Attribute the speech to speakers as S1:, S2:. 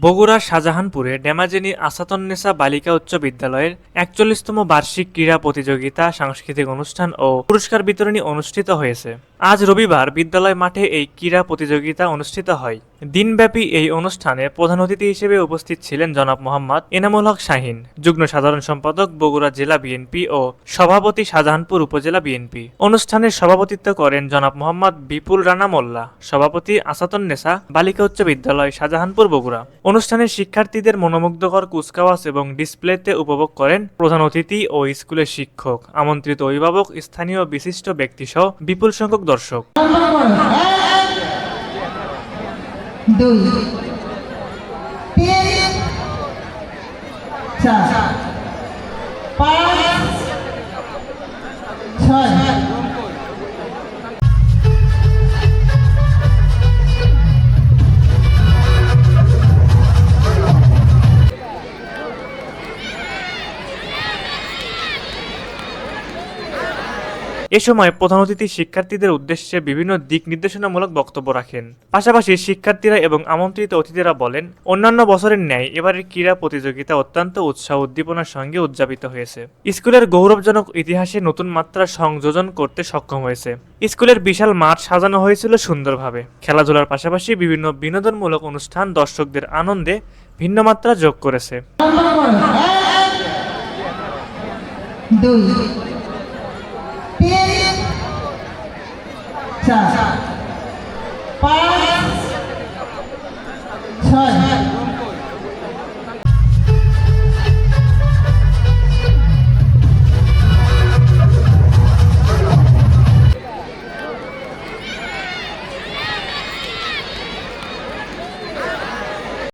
S1: বগুড়ার শাহজাহানপুরে ড্যামাজেনি আসাতুন্নেসা বালিকা উচ্চ বিদ্যালয়ের ৪১তম বার্ষিক ক্রীড়া প্রতিযোগিতা, সাংস্কৃতিক অনুষ্ঠান ও পুরস্কার বিতরণী অনুষ্ঠিত হয়েছে। আজ রবিবার বিদ্যালয় মাঠে এই ক্রীড়া প্রতিযোগিতা অনুষ্ঠিত হয়। দিনব্যাপী এই অনুষ্ঠানে প্রধান অতিথি হিসেবে উপস্থিত ছিলেন জনাব মোহাম্মদ এনামুল হক শাহীন, যুগ্ম সাধারণ সম্পাদক বগুড়া জেলা বিএনপি ও সভাপতি শাহজাহানপুর উপজেলা বিএনপি। অনুষ্ঠানের সভাপতিত্ব করেন জনাব মোহাম্মদ বিপুল রানা মোল্লা, সভাপতি আসাতুন্নেসা বালিকা উচ্চ বিদ্যালয় শাহজাহানপুর বগুড়া। অনুষ্ঠানে শিক্ষার্থীদের মনোমুগ্ধকর কুচকাওয়াজ এবং ডিসপ্লেতে উপভোগ করেন প্রধান অতিথি ও স্কুলের শিক্ষক, আমন্ত্রিত অভিভাবক, স্থানীয় বিশিষ্ট ব্যক্তিসহ বিপুল সংখ্যক দর্শক।
S2: 2 3 4 5 6
S1: এ সময় প্রধান অতিথি শিক্ষার্থীদের উদ্দেশ্যে বিভিন্ন দিক নির্দেশনামূলক বক্তব্য রাখেন। পাশাপাশি শিক্ষার্থীরা এবং আমন্ত্রিত অতিথিরা বলেন, অন্যান্য বছরের ন্যায় এবারের ক্রীড়া প্রতিযোগিতা অত্যন্ত উৎসাহ উদ্দীপনার সঙ্গে উদযাপিত হয়েছে। স্কুলের গৌরবজনক ইতিহাসে নতুন মাত্রা সংযোজন করতে সক্ষম হয়েছে। স্কুলের বিশাল মাঠ সাজানো হয়েছিল সুন্দরভাবে। খেলাধুলার পাশাপাশি বিভিন্ন বিনোদনমূলক অনুষ্ঠান দর্শকদের আনন্দে ভিন্ন মাত্রা যোগ করেছে।
S2: 2